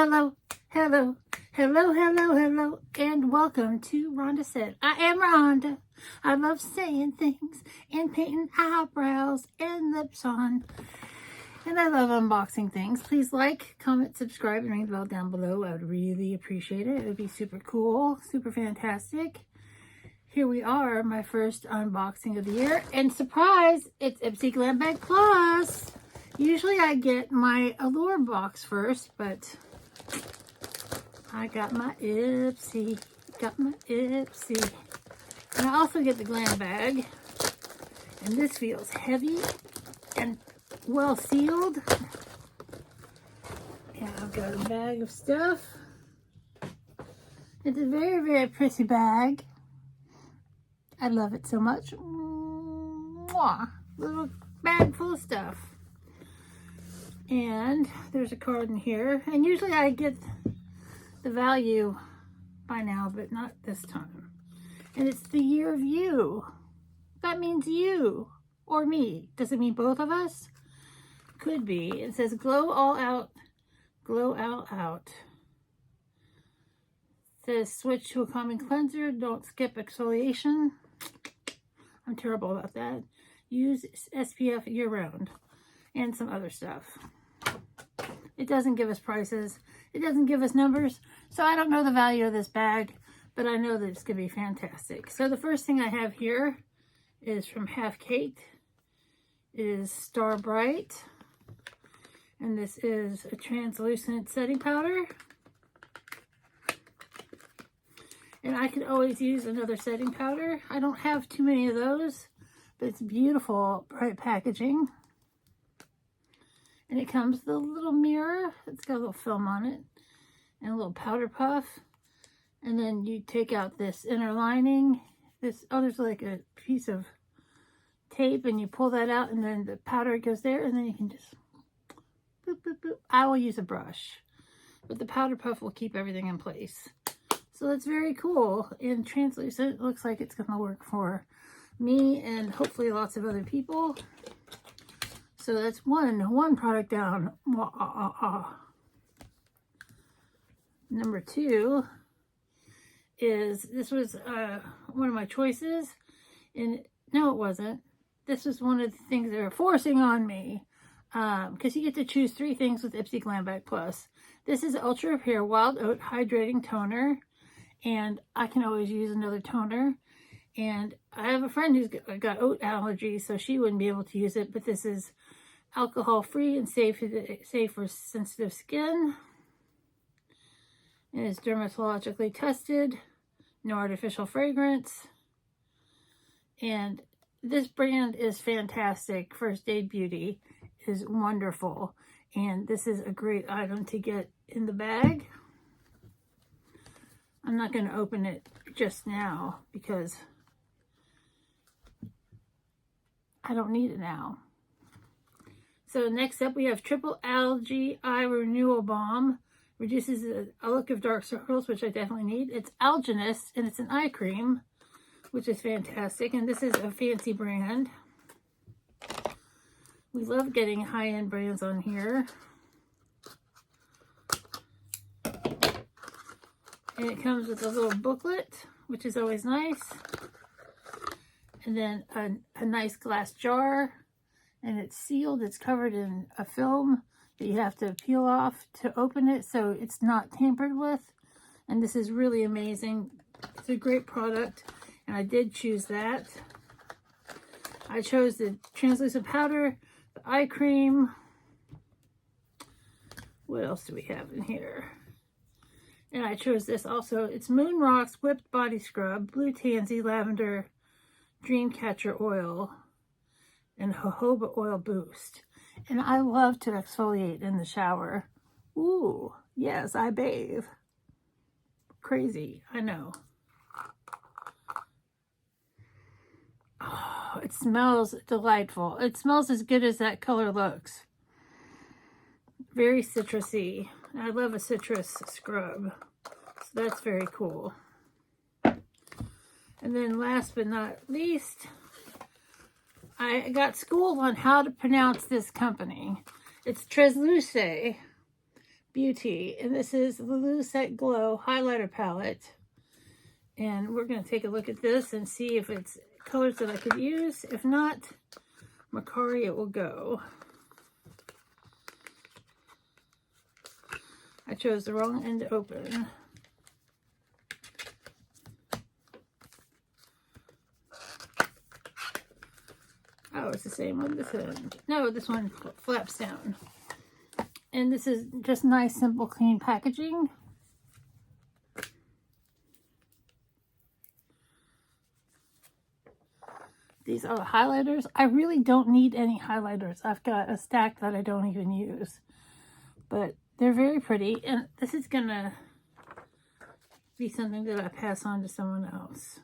Hello, hello, hello, hello, hello, and welcome to Rhonda Said. I am Rhonda. I love saying things and painting eyebrows and lips on. And I love unboxing things. Please like, comment, subscribe, and ring the bell down below. I would really appreciate it. It would be super cool, super fantastic. Here we are, my first unboxing of the year. And surprise, it's Ipsy Glam Bag Plus. Usually I get my Allure box first, but I got my Ipsy. And I also get the Glam bag. And this feels heavy and well sealed. Yeah, I've got a bag of stuff. It's a very, very pretty bag. I love it so much. Mwah! Little bag full of stuff. And there's a card in here. And usually I get the value by now, but not this time. And it's the year of you. That means you or me. Does it mean both of us? Could be. It says glow all out. Glow all out. It says switch to a calming cleanser. Don't skip exfoliation. I'm terrible about that. Use SPF year round. And some other stuff. It doesn't give us prices. It doesn't give us numbers. So I don't know the value of this bag, but I know that it's going to be fantastic. So the first thing I have here is from Half Kate. It is Star Bright. And this is a translucent setting powder. And I could always use another setting powder. I don't have too many of those, but it's beautiful, bright packaging. And it comes with a little mirror. It's got a little film on it and a little powder puff. And then you take out this inner lining. There's like a piece of tape and you pull that out and then the powder goes there and then you can just boop, boop, boop. I will use a brush, but the powder puff will keep everything in place. So that's very cool and translucent. It looks like it's going to work for me and hopefully lots of other people. So that's one product down. Number two is, this was one of my choices. And no, it wasn't. This was one of the things they were forcing on me. Because you get to choose 3 things with Ipsy Glam Bag Plus. This is Ultra Repair Wild Oat Hydrating Toner. And I can always use another toner. And I have a friend who's got oat allergies, so she wouldn't be able to use it. But this is alcohol-free and safe for sensitive skin. It is dermatologically tested. No artificial fragrance. And this brand is fantastic. First Aid Beauty is wonderful. And this is a great item to get in the bag. I'm not going to open it just now because I don't need it now. So next up we have Triple Algae Eye Renewal Balm. Reduces the look of dark circles, which I definitely need. It's alginous and it's an eye cream, which is fantastic. And this is a fancy brand. We love getting high-end brands on here. And it comes with a little booklet, which is always nice. And then a nice glass jar. And it's sealed. It's covered in a film that you have to peel off to open it so it's not tampered with. And this is really amazing. It's a great product. And I did choose that. I chose the translucent powder, the eye cream. What else do we have in here? And I chose this also. It's Moon Rocks Whipped Body Scrub, Blue Tansy Lavender Dreamcatcher Oil, and jojoba Oil Boost. And I love to exfoliate in the shower. Ooh, yes, I bathe. Crazy, I know. Oh, it smells delightful. It smells as good as that color looks. Very citrusy. I love a citrus scrub. So that's very cool. And then last but not least, I got schooled on how to pronounce this company. It's Transluce Beauty. And this is the Lucette Glow Highlighter Palette. And we're going to take a look at this and see if it's colors that I could use. If not, Macari it will go. I chose the wrong end to open. Oh, it's the same on this end. No, this one flaps down. And this is just nice, simple, clean packaging. These are the highlighters. I really don't need any highlighters. I've got a stack that I don't even use. But they're very pretty. And this is going to be something that I pass on to someone else.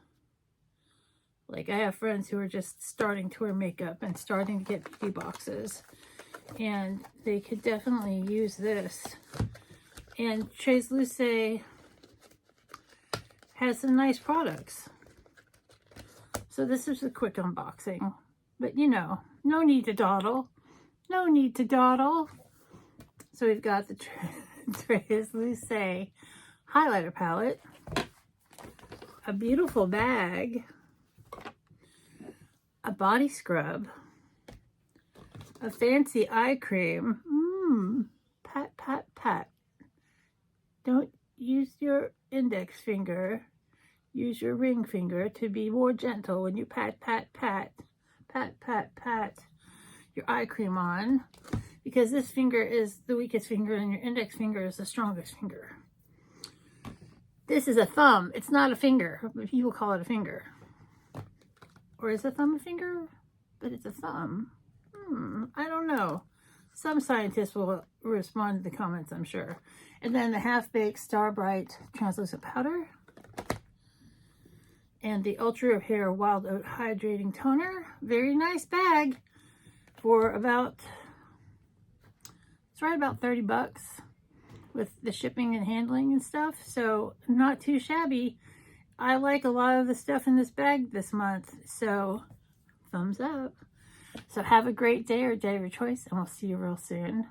Like, I have friends who are just starting to wear makeup and starting to get beauty boxes. And they could definitely use this. And Chez Luce has some nice products. So this is a quick unboxing. But, you know, no need to dawdle. No need to dawdle. So we've got the Chez Luce highlighter palette. A beautiful bag. A body scrub, a fancy eye cream. Pat, pat, pat. Don't use your index finger. Use your ring finger to be more gentle when you pat, pat, pat. Pat, pat, pat your eye cream on. Because this finger is the weakest finger and your index finger is the strongest finger. This is a thumb. It's not a finger, but people call it a finger. Or is a thumb a finger? But it's a thumb. I don't know. Some scientists will respond to the comments, I'm sure. And then the Half-Baked Star Bright Translucent Powder. And the Ultra Hair Wild Oat Hydrating Toner. Very nice bag for about, it's right about 30 bucks with the shipping and handling and stuff. So not too shabby. I like a lot of the stuff in this bag this month, so thumbs up. So have a great day or day of your choice, and we'll see you real soon.